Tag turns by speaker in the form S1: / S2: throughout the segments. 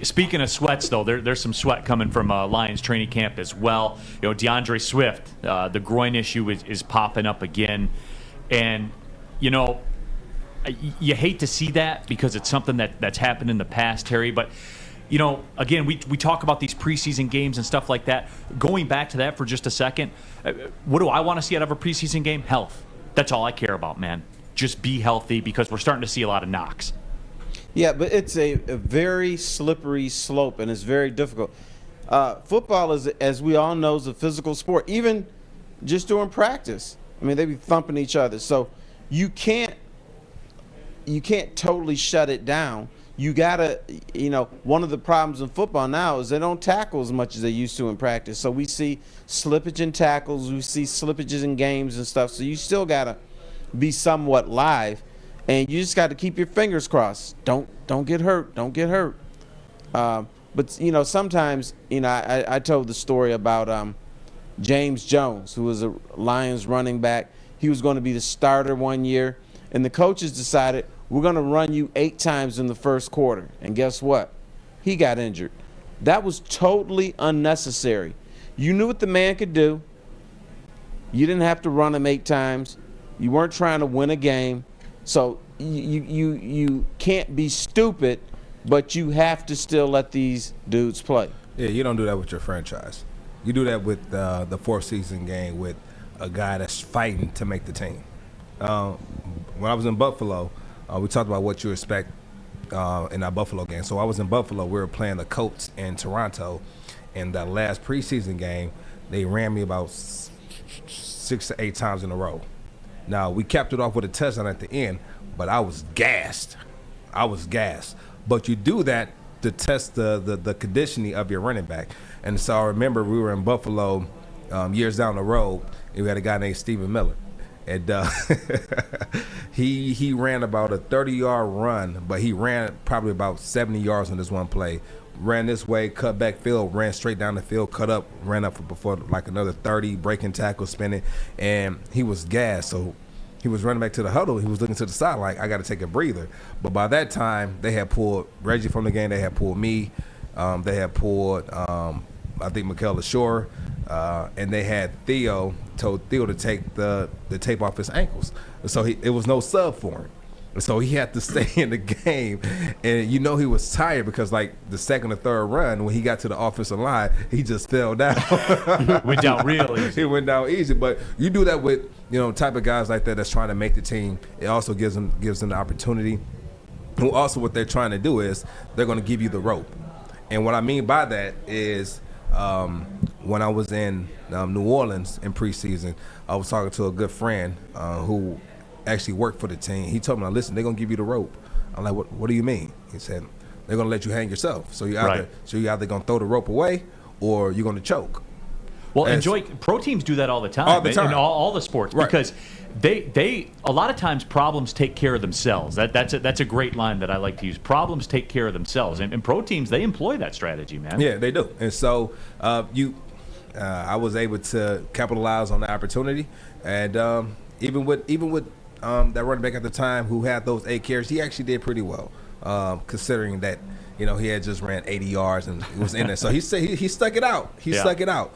S1: Speaking of sweats, though, there's some sweat coming from Lions training camp as well. DAndre Swift, the groin issue is popping up again. And, you hate to see that because it's something that's happened in the past, Terry. But, again, we talk about these preseason games and stuff like that. Going back to that for just a second, what do I want to see out of a preseason game? Health. That's all I care about, man. Just be healthy because we're starting to see a lot of knocks.
S2: Yeah, but it's a very slippery slope, and it's very difficult. Football is, as we all know, is a physical sport. Even just during practice, I mean, they be thumping each other. So you can't totally shut it down. You gotta, one of the problems in football now is they don't tackle as much as they used to in practice. So we see slippage in tackles, we see slippages in games and stuff. So you still gotta be somewhat live, and you just got to keep your fingers crossed. Don't get hurt. Don't get hurt. But sometimes I told the story about James Jones, who was a Lions running back. He was going to be the starter one year, and the coaches decided, we're going to run you 8 times in the first quarter. And guess what? He got injured. That was totally unnecessary. You knew what the man could do. You didn't have to run him 8 times. You weren't trying to win a game. So you can't be stupid, but you have to still let these dudes play.
S3: Yeah, you don't do that with your franchise. You do that with the fourth season game with a guy that's fighting to make the team. When I was in Buffalo, we talked about what you expect in our Buffalo game. So I was in Buffalo. We were playing the Colts in Toronto. In the last preseason game, they ran me about 6 to 8 times in a row. Now, we capped it off with a touchdown at the end, but I was gassed. But you do that to test the conditioning of your running back. And so I remember we were in Buffalo years down the road, and we had a guy named Stephen Miller. And he ran about a 30-yard run, but he ran probably about 70 yards on this one play. Ran this way, cut back field, ran straight down the field, cut up, ran up for like another 30, breaking tackle, spinning, and he was gassed. So he was running back to the huddle. He was looking to the side like, I got to take a breather. But by that time, they had pulled Reggie from the game. They had pulled me. They had pulled, I think, Mikel Ashore. And they had told Theo to take the tape off his ankles. So it was no sub for him. So he had to stay in the game. And he was tired because like the second or third run, when he got to the offensive line, he just fell down.
S1: Went down real easy.
S3: He went down easy. But you do that with, type of guys like that that's trying to make the team. It also gives them the opportunity. Who also what they're trying to do is they're going to give you the rope. And what I mean by that is when I was in New Orleans in preseason, I was talking to a good friend who actually worked for the team. He told me, listen, they're going to give you the rope. I'm like, what do you mean? He said, they're going to let you hang yourself. So you're either going to throw the rope away or you're going to choke.
S1: Well, and Joique, pro teams do that all the time. In all the sports, right. Because they a lot of times problems take care of themselves. That's a great line that I like to use. Problems take care of themselves, and pro teams, they employ that strategy, man.
S3: Yeah, they do. And so I was able to capitalize on the opportunity, and even with that running back at the time who had those 8 carries, he actually did pretty well, considering that he had just ran 80 yards and was in there. So he stuck it out. Stuck it out.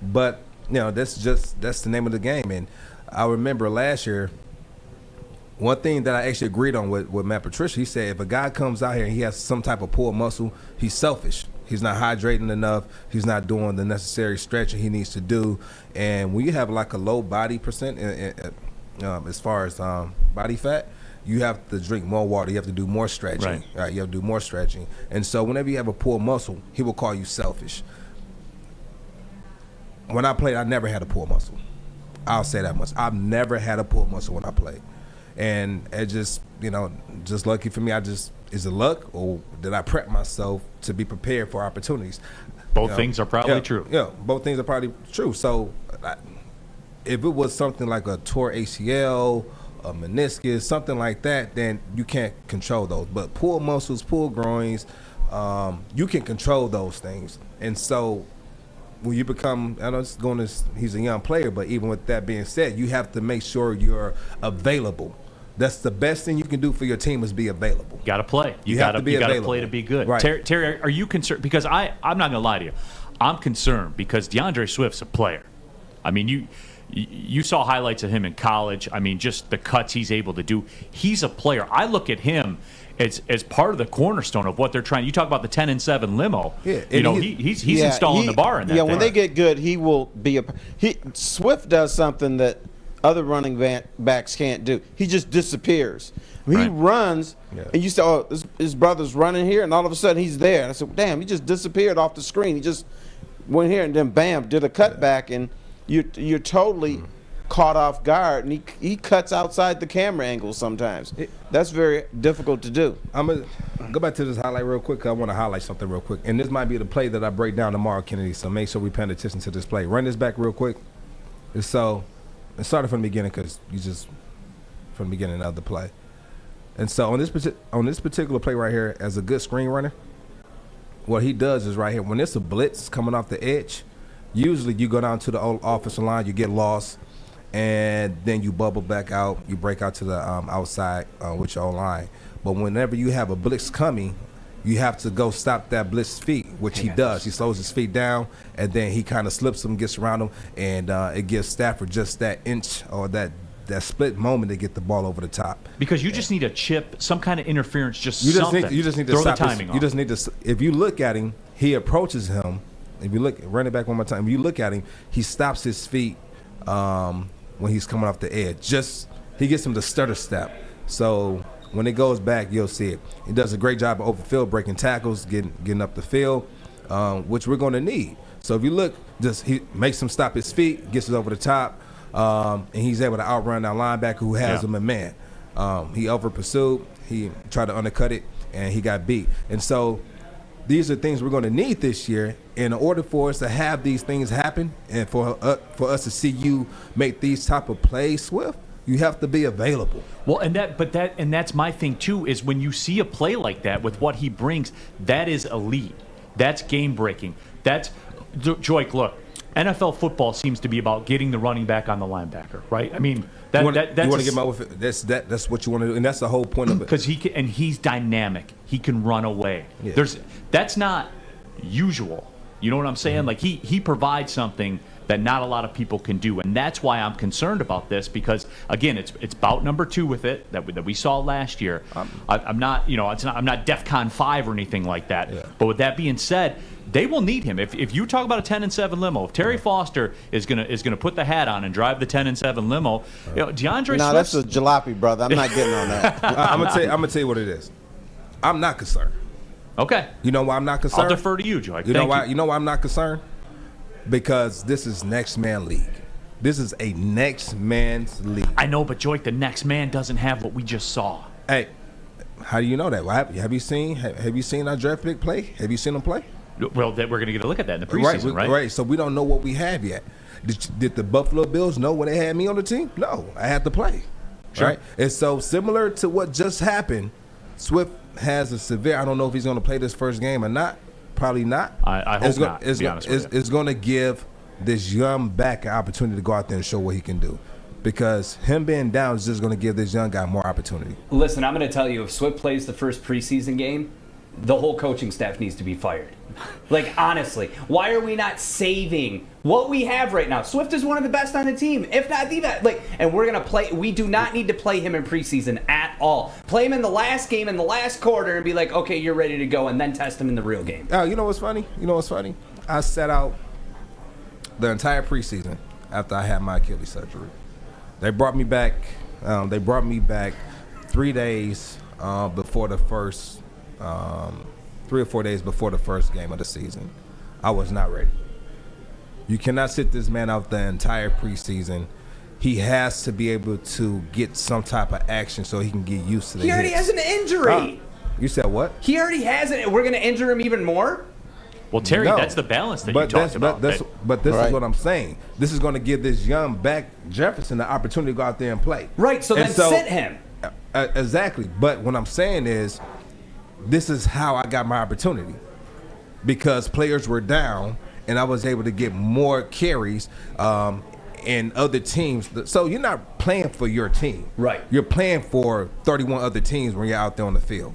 S3: But that's the name of the game. And I remember last year, one thing that I actually agreed on with Matt Patricia, he said if a guy comes out here and he has some type of pulled muscle, he's selfish. He's not hydrating enough. He's not doing the necessary stretching he needs to do. And when you have like a low body percent as far as body fat, you have to drink more water. You have to do more stretching. Right. You have to do more stretching. And so whenever you have a pulled muscle, he will call you selfish. When I played, I never had a pulled muscle. I'll say that much. I've never had a pulled muscle when I played. And it just, just lucky for me. Is it luck or did I prep myself to be prepared for opportunities?
S1: Both things are probably true.
S3: Yeah, both things are probably true. So if it was something like a tore ACL, a meniscus, something like that, then you can't control those. But pulled muscles, pulled groins, you can control those things. And so when you become, he's a young player, but even with that being said, you have to make sure you're available. That's the best thing you can do for your team is be available.
S1: Got to play.
S3: You have to be
S1: gotta
S3: available.
S1: play to be good.
S3: Right.
S1: Terry, are you concerned? Because I'm not going to lie to you. I'm concerned because DAndre Swift's a player. I mean, you saw highlights of him in college. I mean, just the cuts he's able to do. He's a player. I look at him as part of the cornerstone of what they're trying. You talk about the 10-7 limo.
S3: Yeah,
S1: he's installing the bar in that.
S2: Yeah,
S1: thing.
S2: when they get good, he will be Swift does something that other running backs can't do. He just disappears. He runs, and you say, "Oh, his brother's running here," and all of a sudden he's there. And I said, "Damn, he just disappeared off the screen. He just went here and then bam, did a cutback, and you're totally caught off guard." And he cuts outside the camera angle sometimes. That's very difficult to do.
S3: I'm gonna go back to this highlight real quick. I want to highlight something real quick, and this might be the play that I break down tomorrow, Kennedy. So make sure we pay attention to this play. Run this back real quick. And so, it started from the beginning because you just from the beginning of the play. And so on this particular play right here, as a good screen runner, what he does is right here when it's a blitz coming off the edge, usually you go down to the offensive line, you get lost, and then you bubble back out, you break out to the outside with your line. But whenever you have a blitz coming, you have to go stop that blitz feet, which he does. He slows his feet down, and then he kind of slips them, gets around them, and it gives Stafford just that inch or that split moment to get the ball over the top.
S1: Because you just need a chip, some kind of interference,
S3: you just need to
S1: throw
S3: stop
S1: the timing
S3: his,
S1: off.
S3: You just need to. If you look at him, he approaches him. If you look, run it back one more time. If you look at him, he stops his feet when he's coming off the edge. He gets him to stutter step. So when it goes back, you'll see it. He does a great job of open field, breaking tackles, getting up the field, which we're going to need. So if you look, he makes him stop his feet, gets it over the top. And he's able to outrun our linebacker who has him in man. He over pursued. He tried to undercut it, and he got beat. And so these are things we're going to need this year. In order for us to have these things happen and for us to see you make these type of plays, Swift, you have to be available.
S1: Well, and that's my thing too. Is when you see a play like that with what he brings, that is elite. That's game breaking. That's Joique. Look. NFL football seems to be about getting the running back on the linebacker, right? I mean, that's
S3: you want to get him out with it. That's what you want to do, and that's the whole point of it.
S1: Because he's dynamic. He can run away.
S3: Yeah.
S1: That's not usual. You know what I'm saying? Like he provides something that not a lot of people can do, and that's why I'm concerned about this. Because again, it's bout number 2 with it that we saw last year. I'm not, I'm not DEFCON 5 or anything like that. Yeah. But with that being said, they will need him. If you talk about a 10-7 limo, if Terry Foster is gonna put the hat on and drive the 10-7 limo, DAndre Swift.
S2: No, that's a jalopy, brother. I'm not getting on that.
S3: I'm gonna tell you what it is. I'm not concerned.
S1: Okay.
S3: You know why I'm not concerned?
S1: I'll defer to you, Joique.
S3: You know why I'm not concerned? Because this is next man league. This is a next man's league.
S1: I know, but Joique, the next man doesn't have what we just saw.
S3: Hey, how do you know that? Have you seen our draft pick play? Have you seen him play?
S1: Well, we're going to get a look at that in the preseason, right?
S3: Right. So we don't know what we have yet. Did the Buffalo Bills know when they had me on the team? No, I had to play.
S1: Sure.
S3: Right. And so similar to what just happened, Swift has a severe. I don't know if he's going to play this first game or not. Probably not.
S1: I hope not. To be honest with you.
S3: It's going to give this young back an opportunity to go out there and show what he can do. Because him being down is just going to give this young guy more opportunity.
S4: Listen, I'm going to tell you, if Swift plays the first preseason game, the whole coaching staff needs to be fired. Like, honestly, why are we not saving what we have right now? Swift is one of the best on the team, if not the best. And we're going to play. We do not need to play him in preseason at all. Play him in the last game, in the last quarter, and be like, okay, you're ready to go, and then test him in the real game.
S3: Oh, you know what's funny? I set out the entire preseason after I had my Achilles surgery. They brought me back. 3 days before the first. 3 or 4 days before the first game of the season. I was not ready. You cannot sit this man out the entire preseason. He has to be able to get some type of action so he can get used to the
S4: He already
S3: hits.
S4: has an injury.
S3: You said what?
S4: He already has it. We're going to injure him even more?
S1: Well, Terry,
S3: No.
S1: that's the balance that you talked about.
S3: But this is what I'm saying. This is going to give this young back Jefferson the opportunity to go out there and play.
S4: Right, so then sit him.
S3: Exactly. But what I'm saying is, this is how I got my opportunity, because players were down and I was able to get more carries and other teams. So you're not playing for your team.
S4: Right.
S3: You're playing for 31 other teams when you're out there on the field.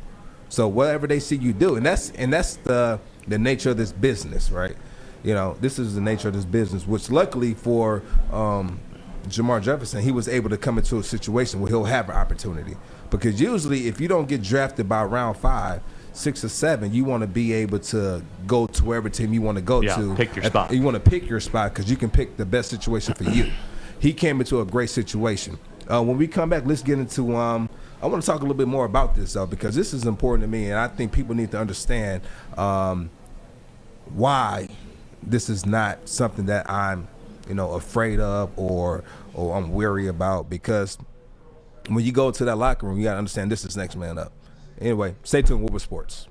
S3: So whatever they see you do, and that's the nature of this business, right? You know, this is the nature of this business, which luckily for Jamar Jefferson, he was able to come into a situation where he'll have an opportunity. Because usually if you don't get drafted by round 5, 6 or 7, you want to be able to go to wherever team you want to go to.
S1: Pick your spot.
S3: You want to pick your spot because you can pick the best situation for you. He came into a great situation. When we come back, let's get into I want to talk a little bit more about this, though, because this is important to me, and I think people need to understand why this is not something that I'm, afraid of or I'm weary about. Because when you go to that locker room, you got to understand this is next man up. Anyway, stay tuned. Woodward Sports.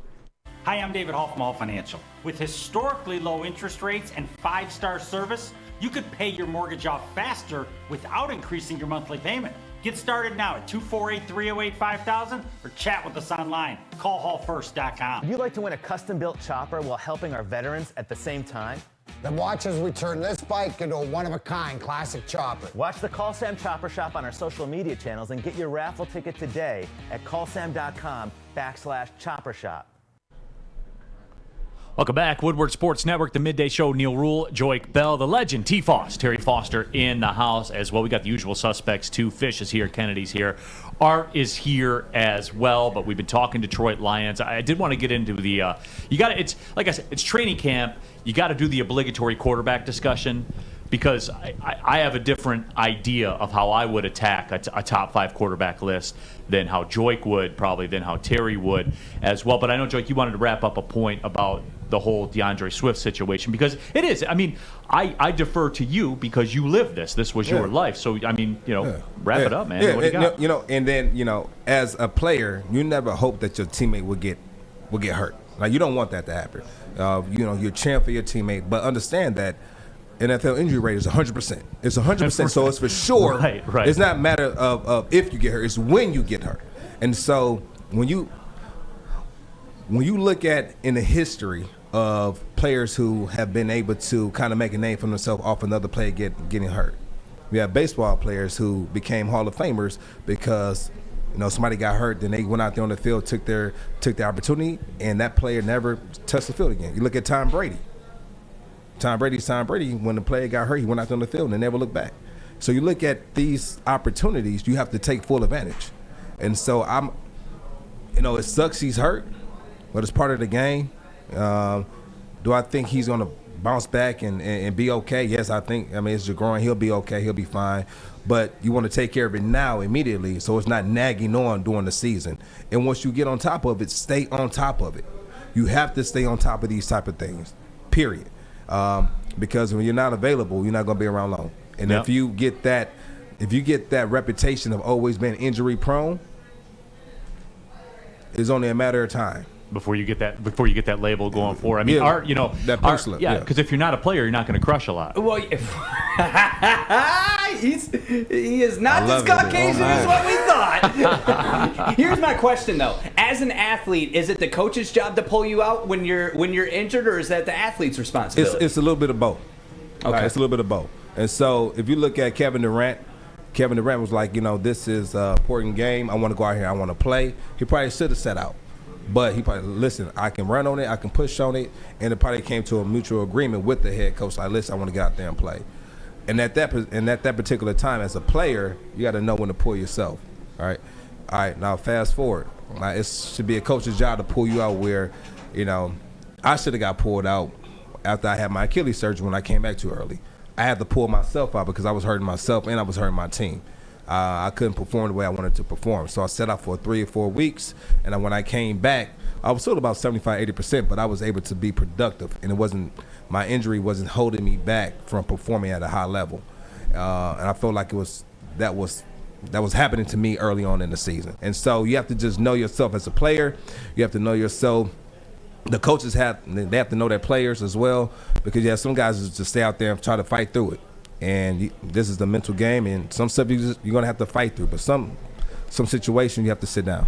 S5: Hi, I'm David Hall from All Financial. With historically low interest rates and 5-star service, you could pay your mortgage off faster without increasing your monthly payment. Get started now at 248-308-5000 or chat with us online. Call hallfirst.com.
S6: Would you like to win a custom-built chopper while helping our veterans at the same time?
S7: Then watch as we turn this bike into a one-of-a-kind classic chopper.
S6: Watch the Call Sam Chopper Shop on our social media channels and get your raffle ticket today at callsam.com/chopper shop.
S1: Welcome back, Woodward Sports Network, the midday show. Neal Ruhl, Joique Bell, the legend, T. Foss, Terry Foster in the house as well. We got the usual suspects too. Fish is here, Kennedy's here, Art is here as well. But we've been talking Detroit Lions. I did want to get into the. It's like I said, it's training camp. You got to do the obligatory quarterback discussion because I have a different idea of how I would attack a top 5 quarterback list than how Joique would, probably than how Terry would as well. But I know, Joique, you wanted to wrap up a point about the whole DAndre Swift situation because it is. I mean, I defer to you because you lived this. This was your life. So, I mean, wrap it up, man.
S3: Yeah,
S1: what do you got?
S3: And then, as a player, you never hope that your teammate will get hurt. Like, you don't want that to happen. You're cheering for your teammate, but understand that NFL injury rate is 100%. It's 100%, so it's for sure.
S1: Right.
S3: It's not a matter of if you get hurt, it's when you get hurt. And so when you look at in the history of players who have been able to kind of make a name for themselves off another player getting hurt. We have baseball players who became Hall of Famers because somebody got hurt, then they went out there on the field, took their opportunity, and that player never touched the field again. You look at Tom Brady. Tom Brady, when the player got hurt, he went out there on the field and never looked back. So you look at these opportunities, you have to take full advantage. And so it sucks he's hurt, but it's part of the game. Do I think he's going to bounce back and be okay? Yes, I think. I mean, it's Groin. He'll be okay. He'll be fine. But you want to take care of it now, immediately, so it's not nagging on during the season. And once you get on top of it, stay on top of it. You have to stay on top of these type of things, period. Because when you're not available, you're not going to be around long. And if you get that reputation of always being injury prone, it's only a matter of time
S1: before you get that label going forward. I mean, Art,
S3: that pink slip.
S1: Because if you're not a player, you're not going to crush a lot.
S4: Well, he is not as Caucasian as what we thought. Here's my question though: as an athlete, is it the coach's job to pull you out when you're injured, or is that the athlete's responsibility?
S3: It's a little bit of both.
S4: Okay,
S3: it's a little bit of both. And so if you look at Kevin Durant was like, this is an important game. I want to go out here. I want to play. He probably should have set out. But he probably, listen, I can run on it, I can push on it, and it probably came to a mutual agreement with the head coach, like, listen, I want to get out there and play. And at that particular time, as a player, you got to know when to pull yourself, all right? All right, now fast forward. Now, it should be a coach's job to pull you out where, I should have got pulled out after I had my Achilles surgery when I came back too early. I had to pull myself out because I was hurting myself and I was hurting my team. I couldn't perform the way I wanted to perform. So I set out for 3 or 4 weeks, and when I came back, I was still about 75-80%, but I was able to be productive, and my injury wasn't holding me back from performing at a high level. And I felt like that was happening to me early on in the season. And so you have to just know yourself as a player. You have to know yourself. The coaches have to know their players as well, because you have some guys who just stay out there and try to fight through it. And this is the mental game, and some stuff you're going to have to fight through, but some situations you have to sit down.